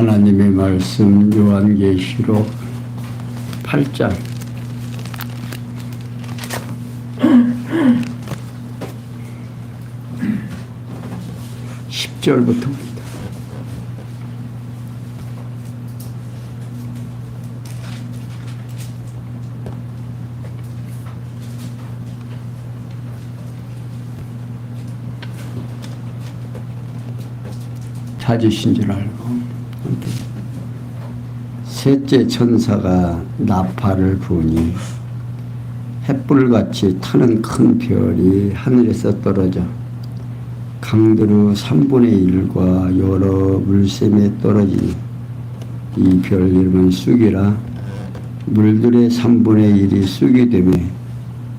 하나님의 말씀 요한계시록 8장 10절부터입니다. 찾으신 줄 알고 셋째 천사가 나팔을 부니 햇불같이 타는 큰 별이 하늘에서 떨어져 강두루 3분의 1과 여러 물샘에 떨어지니 이 별 이름은 쑥이라 물들의 3분의 1이 쑥이 되며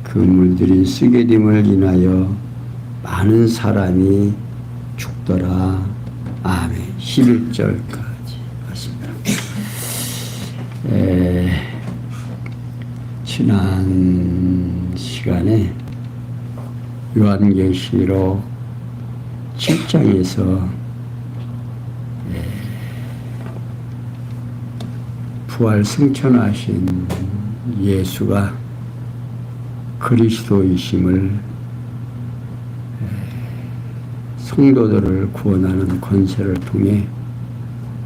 그 물들이 쑥이 됨을 인하여 많은 사람이 죽더라. 아멘. 11절까지 맞습니다. 지난 시간에 요한계시록 7장에서 부활 승천하신 예수가 그리스도이심을 성도들을 구원하는 권세를 통해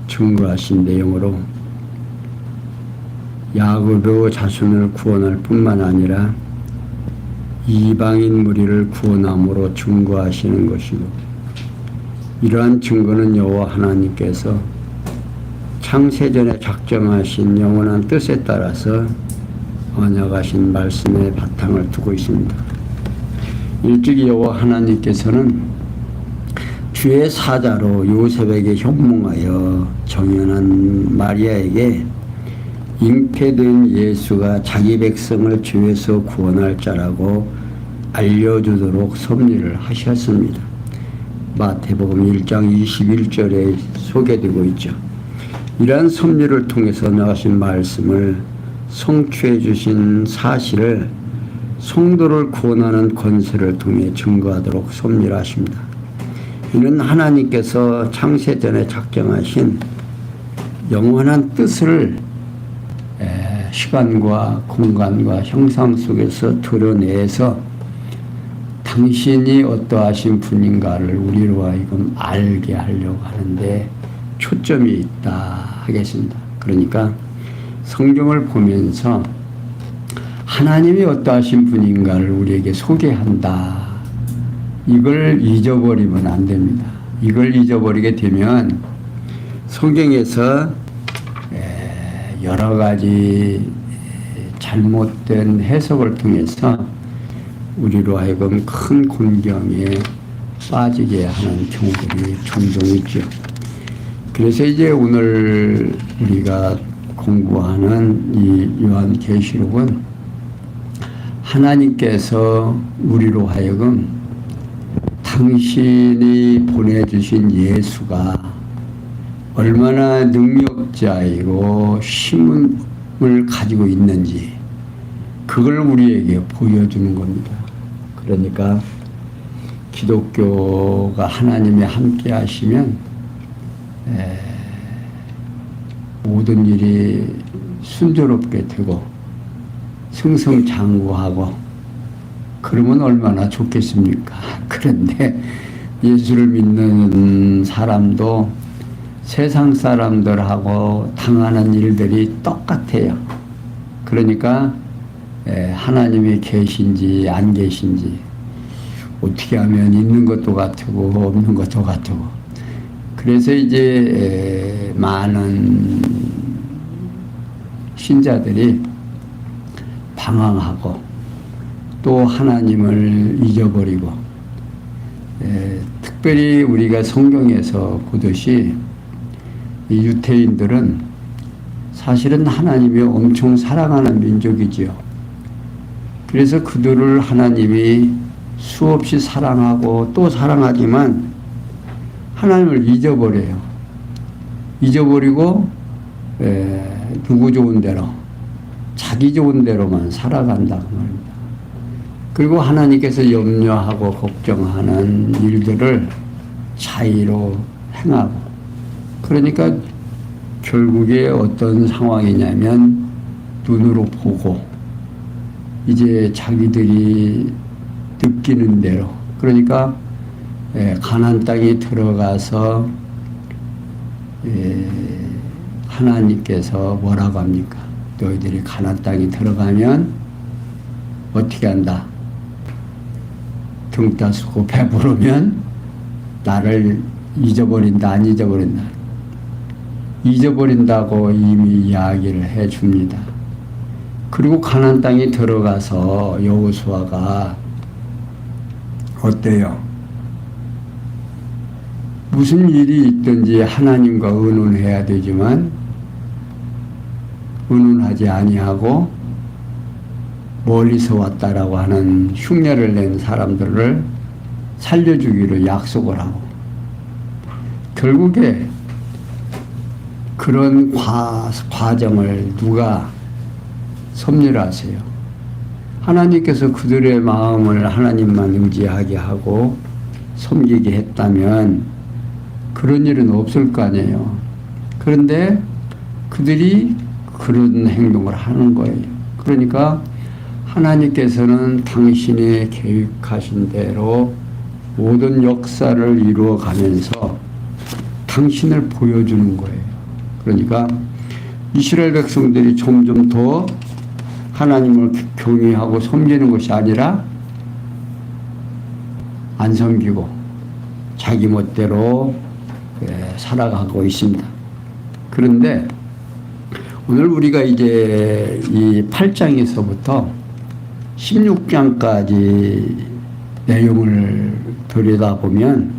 증거하신 내용으로 야고보 자손을 구원할 뿐만 아니라 이방인 무리를 구원함으로 증거하시는 것이고, 이러한 증거는 여호와 하나님께서 창세전에 작정하신 영원한 뜻에 따라서 언약하신 말씀에 바탕을 두고 있습니다. 일찍이 여호와 하나님께서는 주의 사자로 요셉에게 현몽하여 정연한 마리아에게 잉태된 예수가 자기 백성을 죄에서 구원할 자라고 알려주도록 섭리를 하셨습니다. 마태복음 1장 21절에 소개되고 있죠. 이러한 섭리를 통해서 나가신 말씀을 성취해 주신 사실을 성도를 구원하는 권세를 통해 증거하도록 섭리를 하십니다. 이는 하나님께서 창세전에 작정하신 영원한 뜻을 시간과 공간과 형상 속에서 드러내서 당신이 어떠하신 분인가를 우리로 하여금 알게 하려고 하는데 초점이 있다 하겠습니다. 그러니까 성경을 보면서 하나님이 어떠하신 분인가를 우리에게 소개한다. 이걸 잊어버리면 안 됩니다. 이걸 잊어버리게 되면 성경에서 여러 가지 잘못된 해석을 통해서 우리로 하여금 큰 곤경에 빠지게 하는 경우들이 종종 있죠. 그래서 이제 오늘 우리가 공부하는 이 요한계시록은 하나님께서 우리로 하여금 당신이 보내주신 예수가 얼마나 능력자이고 힘을 가지고 있는지 그걸 우리에게 보여주는 겁니다. 그러니까 기독교가 하나님이 함께 하시면 모든 일이 순조롭게 되고 승승장구하고 그러면 얼마나 좋겠습니까? 그런데 예수를 믿는 사람도 세상 사람들하고 당하는 일들이 똑같아요. 그러니까 하나님이 계신지 안 계신지 어떻게 하면 있는 것도 같고 없는 것도 같고, 그래서 이제 많은 신자들이 방황하고 또 하나님을 잊어버리고, 특별히 우리가 성경에서 보듯이 이 유태인들은 사실은 하나님이 엄청 사랑하는 민족이지요. 그래서 그들을 하나님이 수없이 사랑하고 또 사랑하지만 하나님을 잊어버려요. 잊어버리고 누구 좋은 대로, 자기 좋은 대로만 살아간다고 말입니다. 그리고 하나님께서 염려하고 걱정하는 일들을 자의로 행하고, 그러니까 결국에 어떤 상황이냐면 눈으로 보고 이제 자기들이 느끼는 대로, 그러니까 가나안 땅에 들어가서 하나님께서 뭐라고 합니까? 너희들이 가나안 땅에 들어가면 어떻게 한다? 등 따스고 배부르면 나를 잊어버린다, 안 잊어버린다? 잊어버린다고 이미 이야기를 해줍니다. 그리고 가나안 땅에 들어가서 여호수아가 어때요? 무슨 일이 있든지 하나님과 의논해야 되지만 의논하지 아니하고 멀리서 왔다라고 하는 흉내를 낸 사람들을 살려주기로 약속을 하고, 결국에 그런 과정을 누가 섭리하세요? 하나님께서 그들의 마음을 하나님만 의지하게 하고 섬기게 했다면 그런 일은 없을 거 아니에요. 그런데 그들이 그런 행동을 하는 거예요. 그러니까 하나님께서는 당신의 계획하신 대로 모든 역사를 이루어가면서 당신을 보여주는 거예요. 그러니까 이스라엘 백성들이 점점 더 하나님을 경외하고 섬기는 것이 아니라 안 섬기고 자기 멋대로 살아가고 있습니다. 그런데 오늘 우리가 이제 이 8장에서부터 16장까지 내용을 들여다보면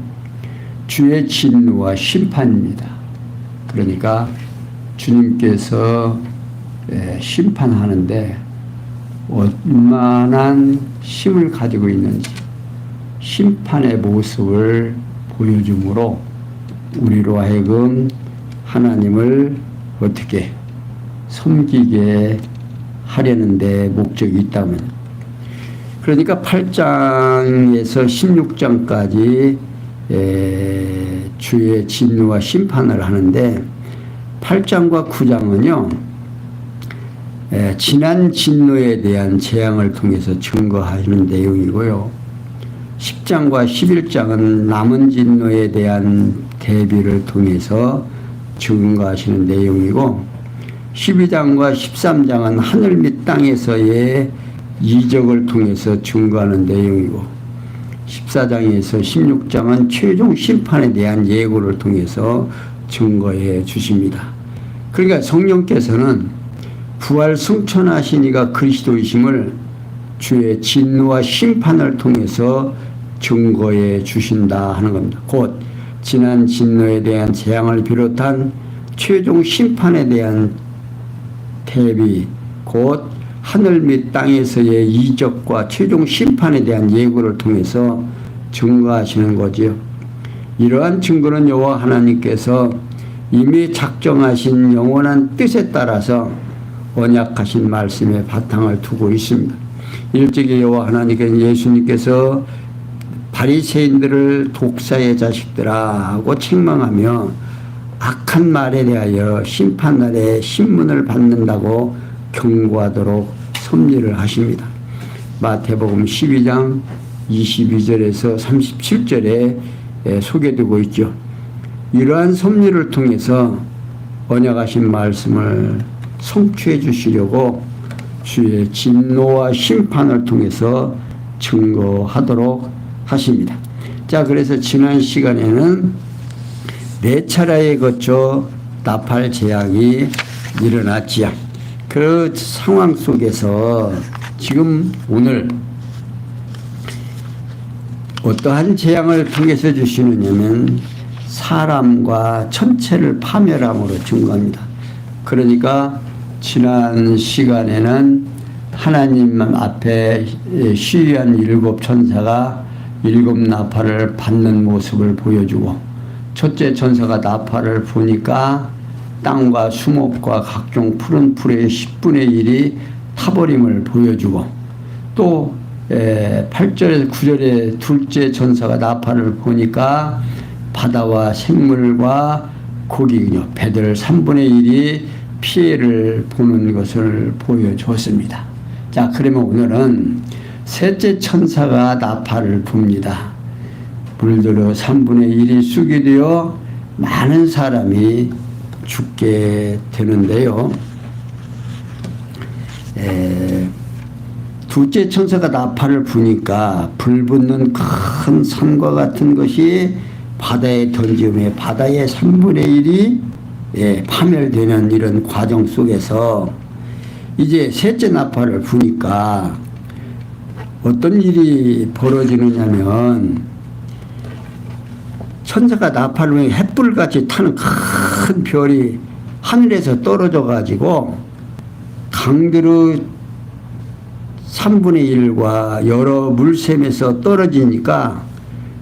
주의 진노와 심판입니다. 그러니까 주님께서 심판하는데 얼마나 힘을 가지고 있는지 심판의 모습을 보여주므로 우리로 하여금 하나님을 어떻게 섬기게 하려는 데 목적이 있다면, 그러니까 8장에서 16장까지 주의 진노와 심판을 하는데 8장과 9장은요 지난 진노에 대한 재앙을 통해서 증거하시는 내용이고요, 10장과 11장은 남은 진노에 대한 대비를 통해서 증거하시는 내용이고, 12장과 13장은 하늘 및 땅에서의 이적을 통해서 증거하는 내용이고, 14장에서 16장은 최종 심판에 대한 예고를 통해서 증거해 주십니다. 그러니까 성령께서는 부활 승천하신 이가 그리스도이심을 주의 진노와 심판을 통해서 증거해 주신다 하는 겁니다. 곧 지난 진노에 대한 재앙을 비롯한 최종 심판에 대한 대비, 곧 하늘 및 땅에서의 이적과 최종 심판에 대한 예고를 통해서 증거하시는 거지요. 이러한 증거는 여호와 하나님께서 이미 작정하신 영원한 뜻에 따라서 언약하신 말씀에 바탕을 두고 있습니다. 일찍이 여호와 하나님께서 예수님께서 바리새인들을 독사의 자식들아 하고 책망하며 악한 말에 대하여 심판날에 신문을 받는다고 경고하도록 섭리를 하십니다. 마태복음 12장 22절에서 37절에 소개되고 있죠. 이러한 섭리를 통해서 언약하신 말씀을 성취해 주시려고 주의 진노와 심판을 통해서 증거하도록 하십니다. 자, 그래서 지난 시간에는 4차례에 거쳐 나팔 재앙이 일어났지요. 그 상황 속에서 지금 오늘 어떠한 재앙을 통해서 주시느냐면 사람과 천체를 파멸함으로 증거합니다. 그러니까 지난 시간에는 하나님 앞에 시위한 7 천사가 7 나팔을 받는 모습을 보여주고, 첫째 천사가 나팔을 부니까 땅과 수목과 각종 푸른 풀의 10분의 1이 타버림을 보여주고, 또 8절에서 9절에 둘째 천사가 나팔을 부니까 바다와 생물과 거기요. 배들 3분의 1이 피해를 보는 것을 보여줬습니다. 자, 그러면 오늘은 셋째 천사가 나팔을 붑니다. 물들어 3분의 1이 쑥이 되어 많은 사람이 죽게 되는데요. 둘째 천사가 나팔을 부니까 불붙는 큰 산과 같은 것이 바다에 던지며 바다의 3분의 1이 파멸되는 이런 과정 속에서 이제 셋째 나팔을 부니까 어떤 일이 벌어지느냐면 천사가 나팔을 부니 햇불같이 타는 큰 별이 하늘에서 떨어져 가지고 강들의 3분의 1과 여러 물샘에서 떨어지니까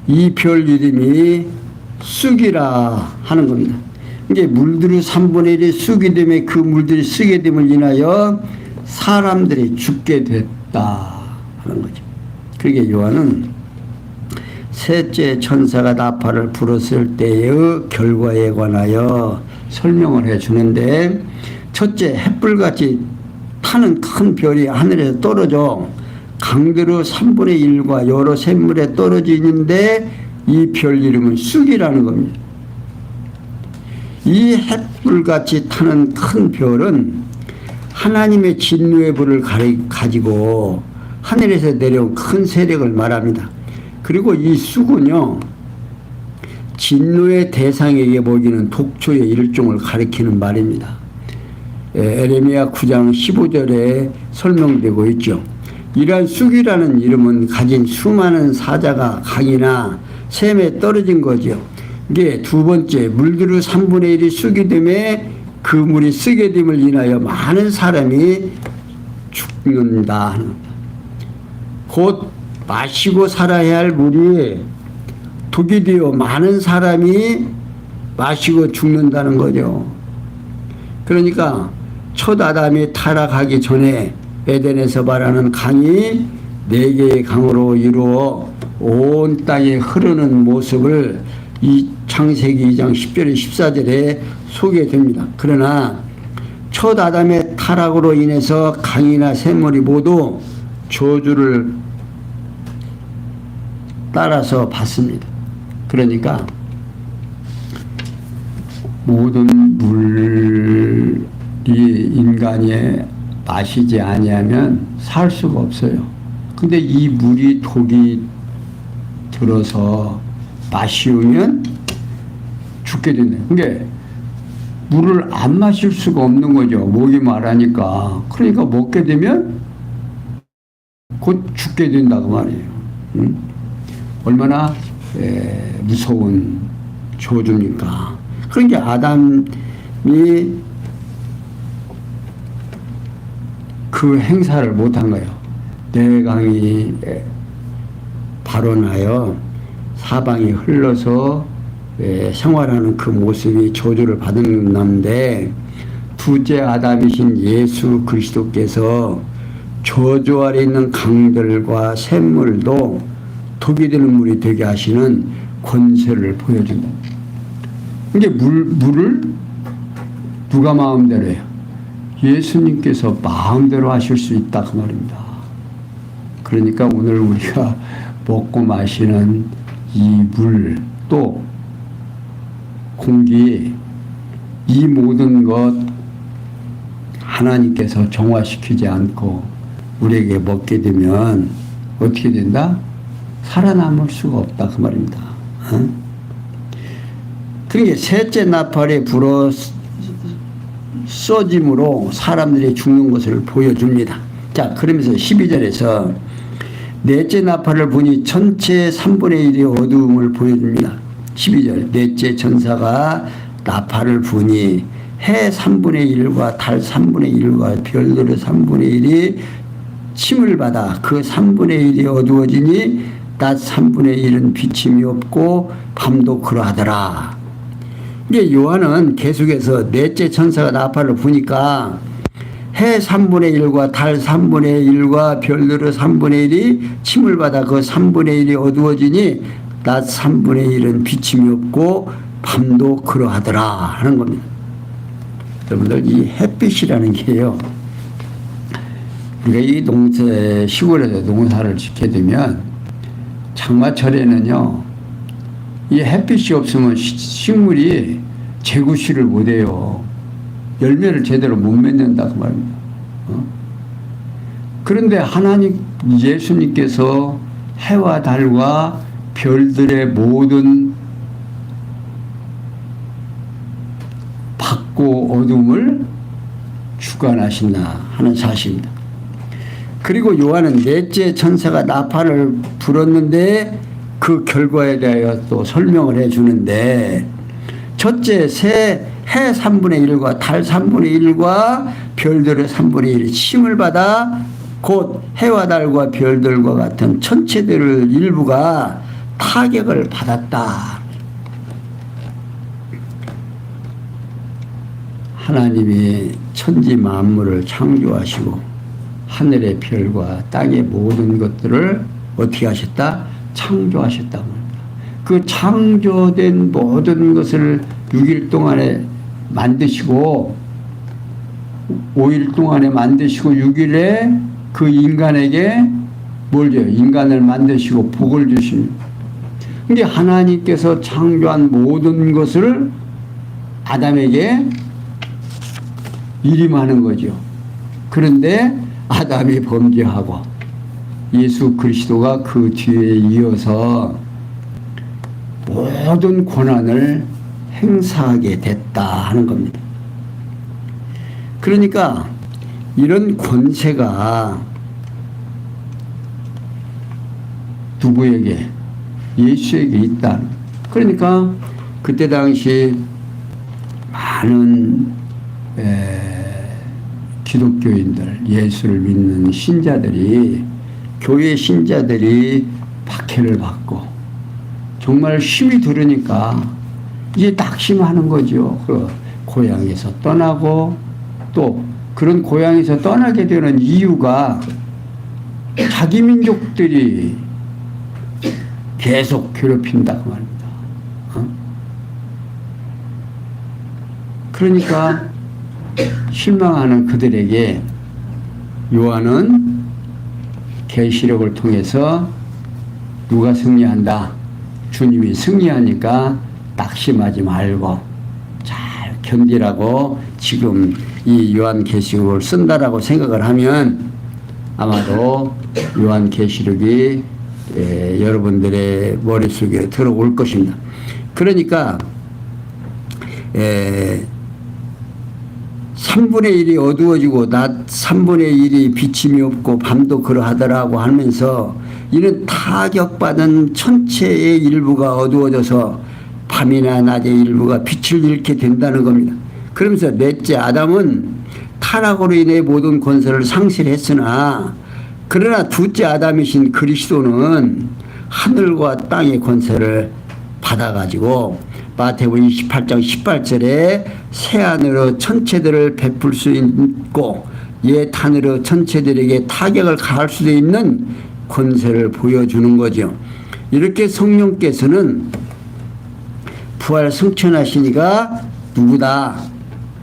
이 별 이름이 쑥이라 하는 겁니다. 이게 물들의 3분의 1이 쑥이 되면 그 물들이 쓰게 됨을 인하여 사람들이 죽게 됐다 하는 거죠. 그러게 요한은 셋째 천사가 나팔을 불었을 때의 결과에 관하여 설명을 해 주는데, 첫째, 햇불같이 타는 큰 별이 하늘에서 떨어져 강들의 3분의 1과 여러 샘물에 떨어지는데 이 별 이름은 쑥이라는 겁니다. 이 햇불같이 타는 큰 별은 하나님의 진노의 불을 가지고 하늘에서 내려온 큰 세력을 말합니다. 그리고 이 쑥은요, 진노의 대상에게 먹이는 독초의 일종을 가리키는 말입니다. 에레미야 9장 15절에 설명되고 있죠. 이러한 쑥이라는 이름은 가진 수많은 사자가 강이나 샘에 떨어진 거죠. 이게 두 번째, 물들의 3분의 1이 쑥이 되매 그 물이 쓰게 됨을 인하여 많은 사람이 죽는다. 곧 마시고 살아야 할 물이 독이 되어 많은 사람이 마시고 죽는다는 거죠. 그러니까 첫 아담이 타락하기 전에 에덴에서 말하는 강이 4개의 강으로 이루어 온 땅에 흐르는 모습을 이 창세기 2장 10절에 14절에 소개됩니다. 그러나 첫 아담의 타락으로 인해서 강이나 샘물이 모두 저주를 따라서 받습니다. 그러니까 모든 물이 인간이 마시지 아니하면 살 수가 없어요. 근데 이 물이 독이 들어서 마시우면 죽게 된다. 그러니까 물을 안 마실 수가 없는 거죠. 목이 마르니까. 그러니까 먹게 되면 곧 죽게 된다고 말이에요. 얼마나 무서운 저주입니까? 그러니까 아담이 그 행사를 못한 거예요. 내강이 발원하여 사방이 흘러서 생활하는 그 모습이 저주를 받았는데, 둘째 아담이신 예수 그리스도께서 저주 아래 있는 강들과 샘물도 독이 되는 물이 되게 하시는 권세를 보여준다. 이게 물을 누가 마음대로 해요? 예수님께서 마음대로 하실 수 있다 그 말입니다. 그러니까 오늘 우리가 먹고 마시는 이 물, 또 공기, 이 모든 것 하나님께서 정화시키지 않고 우리에게 먹게 되면 어떻게 된다? 살아남을 수가 없다 그 말입니다. 그러니까 셋째 나팔에 불어 쏘짐으로 사람들이 죽는 것을 보여줍니다. 자, 그러면서 12절에서 넷째 나팔을 부니 전체 3분의 1의 어두움을 보여줍니다. 12절, 넷째 천사가 나팔을 부니 해 3분의 1과 달 3분의 1과 별들의 3분의 1이 침을 받아 그 3분의 1이 어두워지니 낮 3분의 1은 비침이 없고 밤도 그러하더라. 이게 요한은 계속해서 넷째 천사가 나팔을 부니까 해 3분의 1과 달 3분의 1과 별들의 3분의 1이 침을 받아 그 3분의 1이 어두워지니 낮 3분의 1은 비침이 없고 밤도 그러하더라 하는 겁니다. 여러분들 이 햇빛이라는 게요. 우리가 이 시골에서 농사를 짓게 되면 장마철에는요. 이 햇빛이 없으면 식물이 재구시를 못해요. 열매를 제대로 못 맺는다 그 말입니다. 그런데 하나님 예수님께서 해와 달과 별들의 모든 밝고 어둠을 주관하신다 하는 사실입니다. 그리고 요한은 넷째 천사가 나팔을 불었는데 그 결과에 대하여 또 설명을 해주는데, 첫째 해 3분의 1과 달 3분의 1과 별들의 3분의 1이 힘을 받아 곧 해와 달과 별들과 같은 천체들의 일부가 타격을 받았다. 하나님이 천지 만물을 창조하시고 하늘의 별과 땅의 모든 것들을 어떻게 하셨다? 창조하셨다고 합니다. 그 창조된 모든 것을 6일 동안에 만드시고 5일 동안에 만드시고 6일에 그 인간에게 뭘 줘요? 인간을 만드시고 복을 주십니다. 근데 하나님께서 창조한 모든 것을 아담에게 일임하는 거죠. 그런데 아담이 범죄하고 예수 그리스도가 그 뒤에 이어서 모든 권한을 행사하게 됐다 하는 겁니다. 그러니까 이런 권세가 누구에게? 예수에게 있다. 그러니까 그때 당시 많은 기독교인들, 예수를 믿는 신자들이, 교회 신자들이 박해를 받고 정말 힘이 들으니까 이제 낙심하는 거죠. 그 고향에서 떠나고, 또 그런 고향에서 떠나게 되는 이유가 자기 민족들이 계속 괴롭힌다고 말입니다. 그러니까 실망하는 그들에게 요한은 계시록을 통해서 누가 승리한다? 주님이 승리하니까 낙심하지 말고 잘 견디라고 지금 이 요한계시록을 쓴다라고 생각을 하면 아마도 요한계시록이 여러분들의 머릿속에 들어올 것입니다. 그러니까 3분의 1이 어두워지고 낮 3분의 1이 비침이 없고 밤도 그러하더라고 하면서 이는 타격받은 천체의 일부가 어두워져서 밤이나 낮의 일부가 빛을 잃게 된다는 겁니다. 그러면서 넷째 아담은 타락으로 인해 모든 권세를 상실했으나 그러나 둘째 아담이신 그리스도는 하늘과 땅의 권세를 받아가지고 마태복음 28장 18절에 새하늘의 천체들을 베풀 수 있고 옛 하늘의 천체들에게 타격을 가할 수도 있는 권세를 보여주는 거죠. 이렇게 성령께서는 부활 승천하시니가 누구다?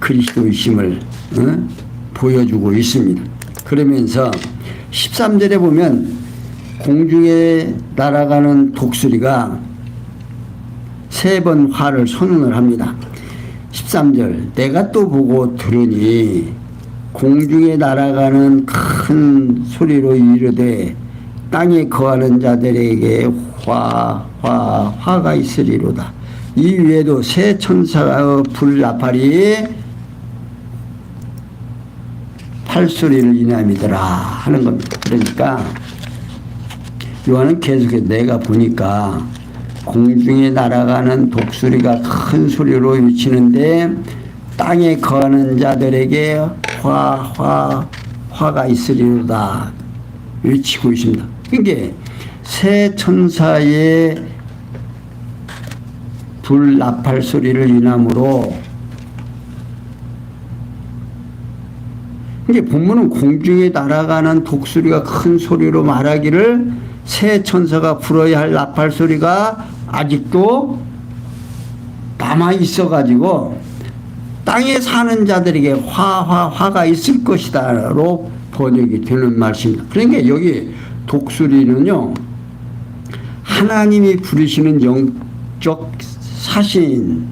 그리스도이심을 보여주고 있습니다. 그러면서 13절에 보면 공중에 날아가는 독수리가 3번 화를 선언을 합니다. 13절 내가 또 보고 들으니 공중에 날아가는 큰 소리로 이르되 땅에 거하는 자들에게 화가 있으리로다. 이 위에도 새 천사의 불나팔이 팔소리를 인함이더라 하는 겁니다. 그러니까 요한은 계속해서 내가 보니까 공중에 날아가는 독수리가 큰 소리로 외치는데 땅에 거하는 자들에게 화가 있으리로다 외치고 있습니다. 그러니까 새 천사의 불 나팔 소리를 인함으로, 이게 본문은 공중에 날아가는 독수리가 큰 소리로 말하기를 새 천사가 불어야 할 나팔 소리가 아직도 남아 있어 가지고 땅에 사는 자들에게 화가 있을 것이다로 번역이 되는 말씀입니다. 그러니까 여기 독수리는요, 하나님이 부르시는 영적 사신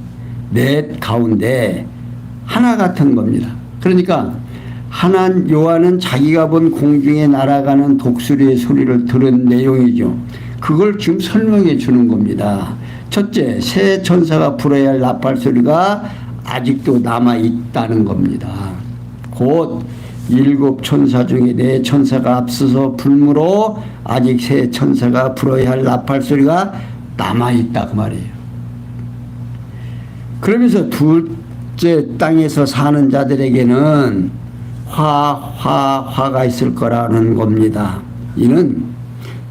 넷 가운데 하나 같은 겁니다. 그러니까 요한은 자기가 본 공중에 날아가는 독수리의 소리를 들은 내용이죠. 그걸 지금 설명해 주는 겁니다. 첫째, 새 천사가 불어야 할 나팔 소리가 아직도 남아 있다는 겁니다. 곧 7 천사 중에 4 천사가 앞서서 불므로 아직 새 천사가 불어야 할 나팔 소리가 남아 있다 그 말이에요. 그러면서 둘째, 땅에서 사는 자들에게는 화가 있을 거라는 겁니다. 이는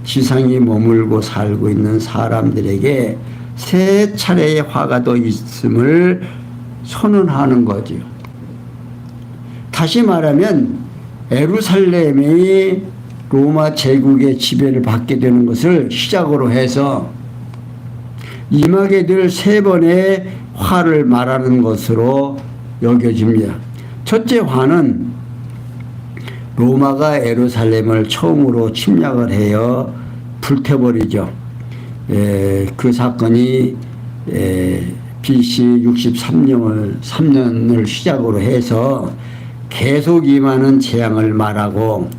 지상에 머물고 살고 있는 사람들에게 세 차례의 화가 더 있음을 선언하는 거지요. 다시 말하면 예루살렘이 로마 제국의 지배를 받게 되는 것을 시작으로 해서 임하게 될 3번의 화를 말하는 것으로 여겨집니다. 첫째 화는 로마가 예루살렘을 처음으로 침략을 해요 불태버리죠. 그 사건이 BC 63년을 시작으로 해서 계속 임하는 재앙을 말하고,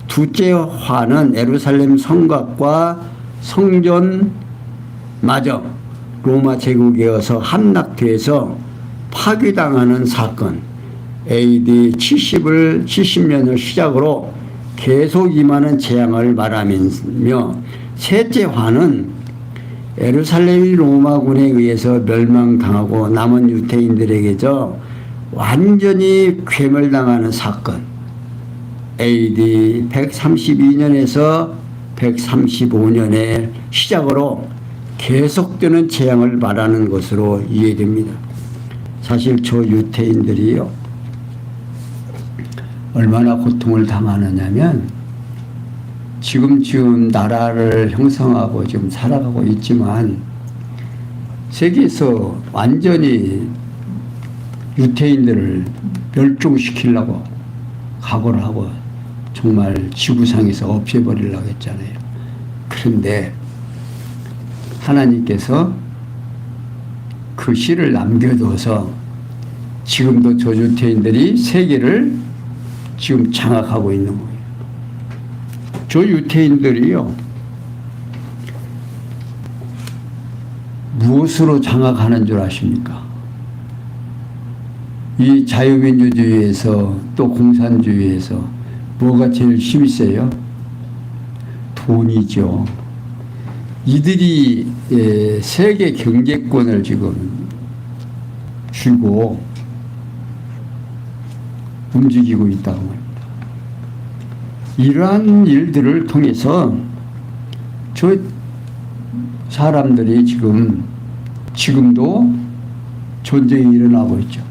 둘째 화는 예루살렘 성곽과 성전마저 로마 제국에 의해서 함락돼서 파괴당하는 사건, AD 70년을 시작으로 계속 임하는 재앙을 말하며, 셋째 화는 예루살렘이 로마군에 의해서 멸망당하고 남은 유대인들에게서 완전히 괴멸당하는 사건, AD 132년에서 135년의 시작으로 계속되는 재앙을 말하는 것으로 이해됩니다. 사실 저 유대인들이요, 얼마나 고통을 당하느냐면, 지금 나라를 형성하고 지금 살아가고 있지만 세계에서 완전히 유태인들을 멸종시키려고 각오를 하고 정말 지구상에서 없애버리려고 했잖아요. 그런데 하나님께서 그 씨를 남겨둬서 지금도 저 유태인들이 세계를 지금 장악하고 있는 거예요. 저 유태인들이요, 무엇으로 장악하는 줄 아십니까? 이 자유민주주의에서 또 공산주의에서 뭐가 제일 힘이 세요? 돈이죠. 이들이 세계 경제권을 지금 쥐고 움직이고 있다고 합니다. 이러한 일들을 통해서 저 사람들이 지금도 전쟁이 일어나고 있죠.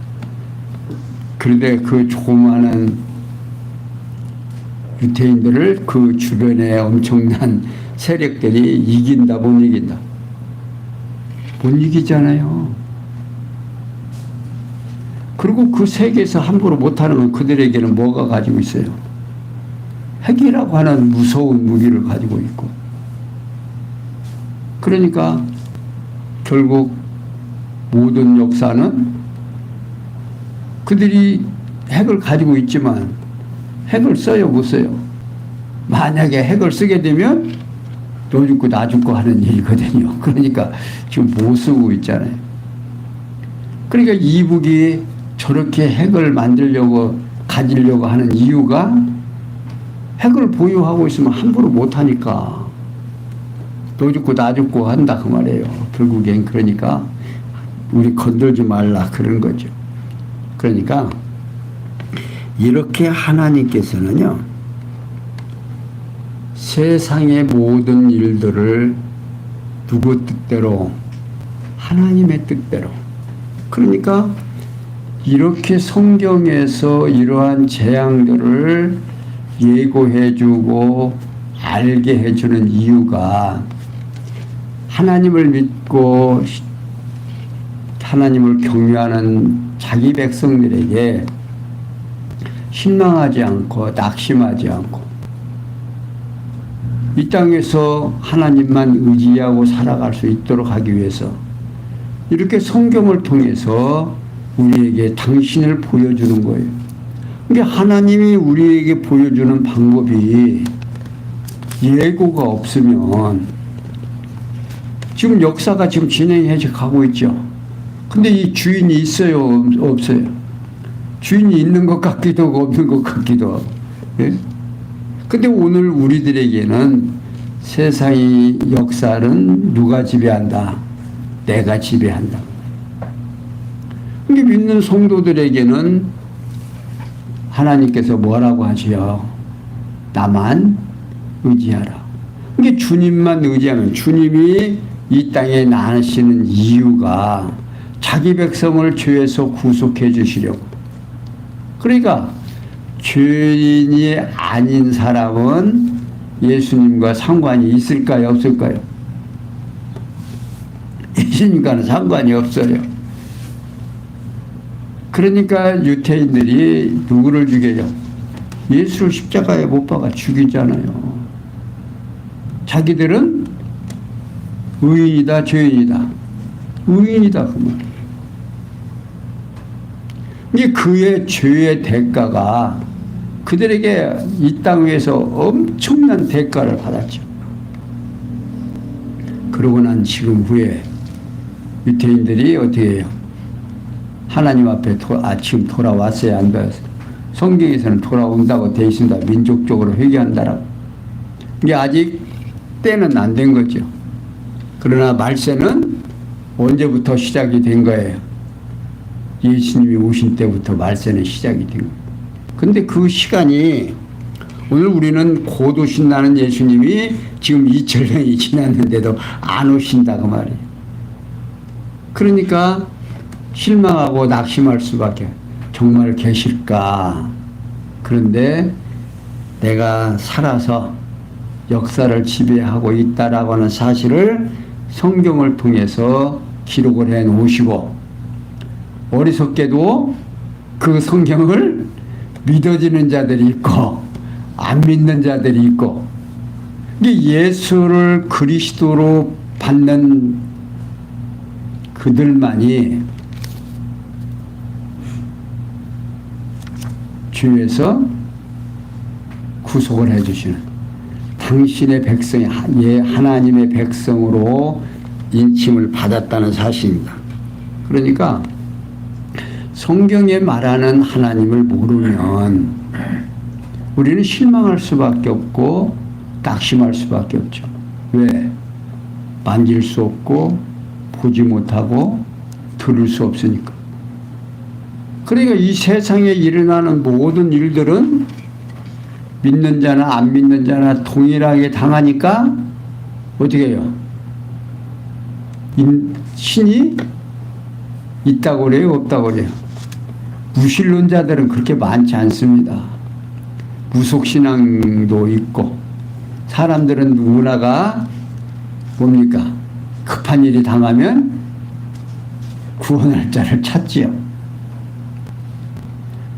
그런데 그 조그마한 유태인들을 그 주변에 엄청난 세력들이 이긴다, 못 이긴다? 못 이기잖아요. 그리고 그 세계에서 함부로 못하는 건 그들에게는 뭐가 가지고 있어요? 핵이라고 하는 무서운 무기를 가지고 있고. 그러니까 결국 모든 역사는 그들이 핵을 가지고 있지만 핵을 써요, 못 써요? 만약에 핵을 쓰게 되면 너 죽고 나 죽고 하는 일이거든요. 그러니까 지금 못 쓰고 있잖아요. 그러니까 이북이 저렇게 핵을 가지려고 하는 이유가 핵을 보유하고 있으면 함부로 못하니까 너 죽고 나 죽고 한다 그 말이에요. 결국엔. 그러니까 우리 건들지 말라 그런 거죠. 그러니까 이렇게 하나님께서는요, 세상의 모든 일들을 누구 뜻대로? 하나님의 뜻대로. 그러니까 이렇게 성경에서 이러한 재앙들을 예고해주고 알게 해주는 이유가 하나님을 믿고 하나님을 경외하는 자기 백성들에게 실망하지 않고 낙심하지 않고 이 땅에서 하나님만 의지하고 살아갈 수 있도록 하기 위해서 이렇게 성경을 통해서 우리에게 당신을 보여주는 거예요. 그러니까 하나님이 우리에게 보여주는 방법이 예고가 없으면 지금 역사가 지금 진행해 가고 있죠. 근데 이 주인이 있어요? 없어요? 주인이 있는 것 같기도 하고 없는 것 같기도 하고. 예? 근데 오늘 우리들에게는 세상의 역사는 누가 지배한다? 내가 지배한다. 그러니까 믿는 성도들에게는 하나님께서 뭐라고 하시요? 나만 의지하라. 그러니까 주님만 의지하면 주님이 이 땅에 나시는 이유가 자기 백성을 죄에서 구속해 주시려고. 그러니까 죄인이 아닌 사람은 예수님과 상관이 있을까요? 없을까요? 예수님과는 상관이 없어요. 그러니까 유태인들이 누구를 죽여요? 예수를 십자가에 못 박아 죽이잖아요. 자기들은 의인이다, 죄인이다. 의인이다, 그 말이에요. 이게 그의 죄의 대가가 그들에게 이 땅 위에서 엄청난 대가를 받았죠. 그러고 난 지금 후에 유태인들이 어떻게 해요? 하나님 앞에 지금 돌아왔어야 한다. 성경에서는 돌아온다고 되어 있습니다. 민족적으로 회개한다라고. 이게 아직 때는 안 된 거죠. 그러나 말세는 언제부터 시작이 된 거예요? 예수님이 오신 때부터 말세는 시작이 된 거예요. 근데 그 시간이 오늘 우리는 곧 오신다는 예수님이 지금 2000년이 지났는데도 안 오신다 그 말이에요. 그러니까 실망하고 낙심할 수밖에. 정말 계실까? 그런데 내가 살아서 역사를 지배하고 있다라고 하는 사실을 성경을 통해서 기록을 해 놓으시고 어리석게도 그 성경을 믿어지는 자들이 있고 안 믿는 자들이 있고 예수를 그리스도로 받는 그들만이 주에서 구속을 해주시는 당신의 백성이 하나님의 백성으로 인침을 받았다는 사실입니다. 그러니까 성경에 말하는 하나님을 모르면 우리는 실망할 수밖에 없고 낙심할 수밖에 없죠. 왜? 만질 수 없고 보지 못하고 들을 수 없으니까. 그러니까 이 세상에 일어나는 모든 일들은 믿는 자나 안 믿는 자나 동일하게 당하니까 어떻게 해요? 신이 있다고 그래요? 없다고 그래요? 무신론자들은 그렇게 많지 않습니다. 무속신앙도 있고 사람들은 누구나가 뭡니까? 급한 일이 당하면 구원할 자를 찾지요.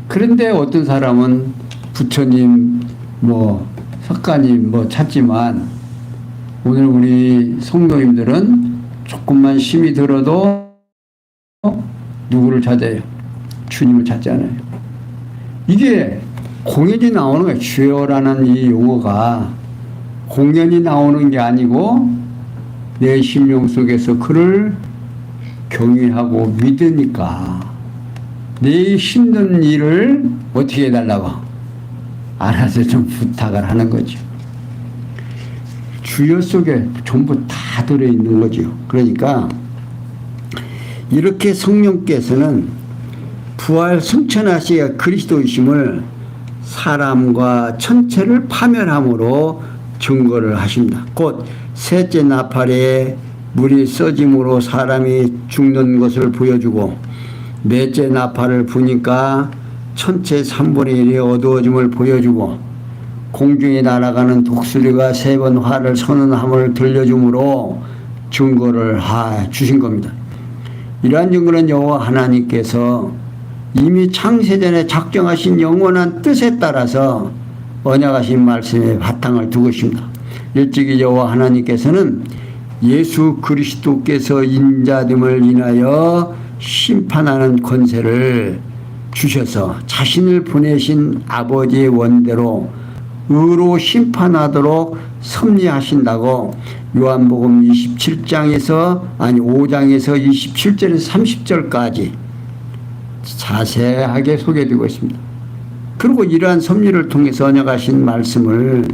그런데 어떤 사람은 부처님, 석가님 찾지만 오늘 우리 성도님들은 조금만 힘이 들어도 누구를 찾아요? 주님을 찾잖아요. 이게 공연이 나오는 거예요. 주여라는 이 용어가 공연이 나오는 게 아니고 내 심령 속에서 그를 경외하고 믿으니까 내 힘든 일을 어떻게 해달라고 알아서 좀 부탁을 하는 거죠. 주여 속에 전부 다 들어있는 거죠. 그러니까 이렇게 성령께서는 부활 승천하시어 그리스도이심을 사람과 천체를 파멸함으로 증거를 하십니다. 곧 셋째 나팔에 물이 쏟짐으로 사람이 죽는 것을 보여주고 넷째 나팔을 부니까 천체 3분의 1이 어두워짐을 보여주고 공중에 날아가는 독수리가 3번 화를 선언함을 들려주므로 증거를 주신 겁니다. 이러한 증거는 여호와 하나님께서 이미 창세전에 작정하신 영원한 뜻에 따라서 언약하신 말씀에 바탕을 두고 있습니다. 일찍이 여호와 하나님께서는 예수 그리스도께서 인자됨을 인하여 심판하는 권세를 주셔서 자신을 보내신 아버지의 원대로 의로 심판하도록 섭리하신다고 요한복음 5장에서 27절에서 30절까지 자세하게 소개되고 있습니다. 그리고 이러한 섭리를 통해서 언약하신 말씀을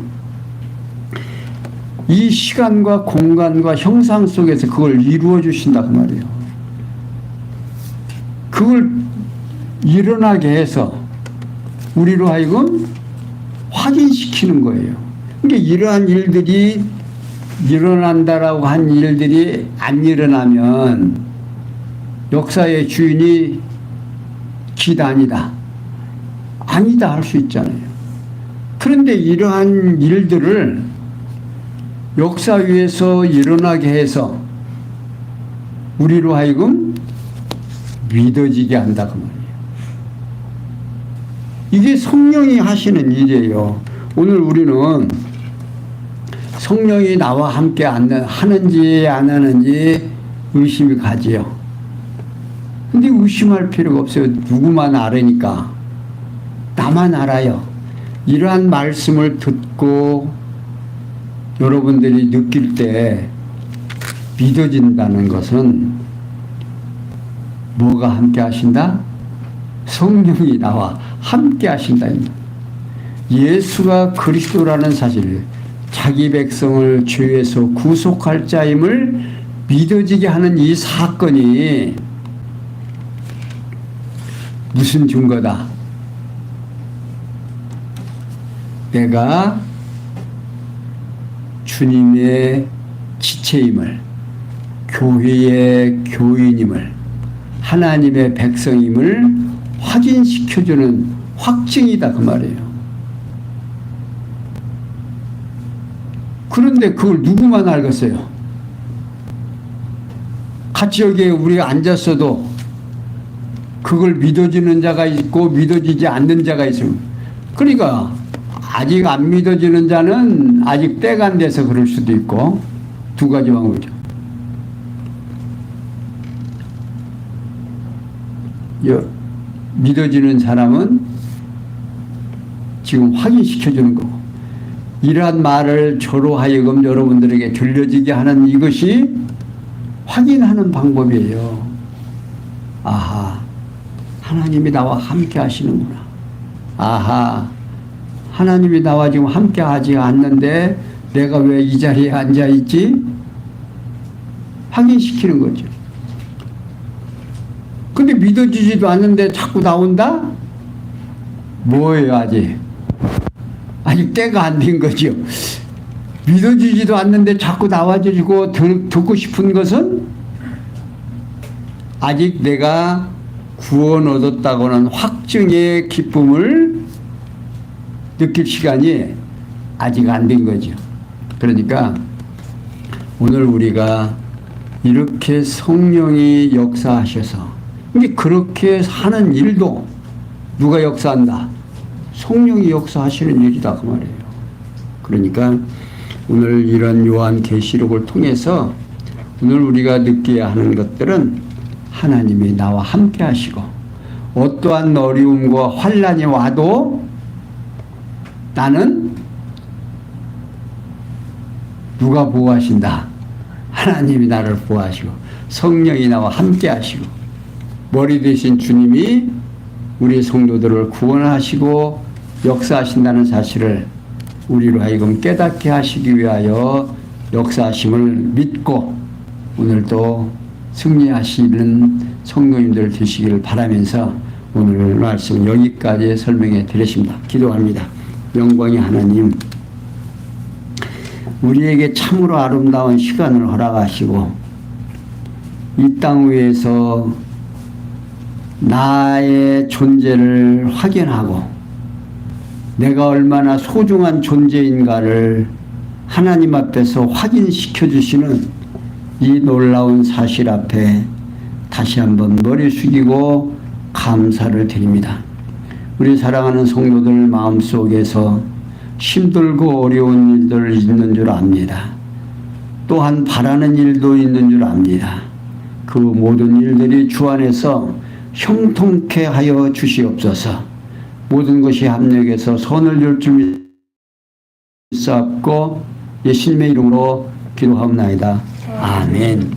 이 시간과 공간과 형상 속에서 그걸 이루어 주신다 그 말이에요. 그걸 일어나게 해서 우리로 하여금 확인시키는 거예요. 그러니까 이러한 일들이 일어난다라고 한 일들이 안 일어나면 역사의 주인이 기다 아니다 할 수 있잖아요. 그런데 이러한 일들을 역사 위에서 일어나게 해서 우리로 하여금 믿어지게 한다 그 말이에요. 이게 성령이 하시는 일이에요. 오늘 우리는 성령이 나와 함께 하는지 안 하는지 의심이 가지요. 근데 의심할 필요가 없어요. 누구만 알으니까. 나만 알아요. 이러한 말씀을 듣고 여러분들이 느낄 때 믿어진다는 것은 뭐가 함께 하신다? 성령이 나와 함께 하신다. 예수가 그리스도라는 사실, 자기 백성을 죄에서 구속할 자임을 믿어지게 하는 이 사건이 무슨 증거다? 내가 주님의 지체임을, 교회의 교인임을, 하나님의 백성임을 확인시켜주는 확증이다 그 말이에요. 그런데 그걸 누구만 알겠어요? 같이 여기에 우리가 앉았어도 그걸 믿어지는 자가 있고 믿어지지 않는 자가 있습니다. 그러니까 아직 안 믿어지는 자는 아직 때가 안 돼서 그럴 수도 있고, 두 가지 방법이죠. 믿어지는 사람은 지금 확인시켜주는 거고, 이러한 말을 저로 하여금 여러분들에게 들려지게 하는 이것이 확인하는 방법이에요. 아하, 하나님이 나와 함께 하시는구나. 아하, 하나님이 나와 지금 함께 하지 않는데 내가 왜 이 자리에 앉아 있지? 확인시키는 거죠. 근데 믿어지지도 않는데 자꾸 나온다? 뭐예요, 아직? 아직 때가 안 된 거죠. 믿어지지도 않는데 자꾸 나와주고 듣고 싶은 것은 아직 내가 구원 얻었다고는 확증의 기쁨을 느낄 시간이 아직 안 된 거죠. 그러니까 오늘 우리가 이렇게 성령이 역사하셔서, 근데 그렇게 하는 일도 누가 역사한다? 성령이 역사하시는 일이다 그 말이에요. 그러니까 오늘 이런 요한계시록을 통해서 오늘 우리가 느껴야 하는 것들은 하나님이 나와 함께 하시고, 어떠한 어려움과 환난이 와도 나는 누가 보호하신다? 하나님이 나를 보호하시고 성령이 나와 함께 하시고 머리 되신 주님이 우리 성도들을 구원하시고 역사하신다는 사실을 우리로 하여금 깨닫게 하시기 위하여 역사하심을 믿고 오늘도 승리하시는 성도님들 되시기를 바라면서 오늘 말씀 여기까지 설명해 드렸습니다. 기도합니다. 영광의 하나님, 우리에게 참으로 아름다운 시간을 허락하시고 이 땅 위에서 나의 존재를 확인하고 내가 얼마나 소중한 존재인가를 하나님 앞에서 확인시켜 주시는 이 놀라운 사실 앞에 다시 한번 머리 숙이고 감사를 드립니다. 우리 사랑하는 성도들 마음속에서 힘들고 어려운 일들 있는 줄 압니다. 또한 바라는 일도 있는 줄 압니다. 그 모든 일들이 주 안에서 형통케 하여 주시옵소서. 모든 것이 합력해서 선을 줄 줄 믿사옵고 예수님의 이름으로 기도하옵나이다. 아멘.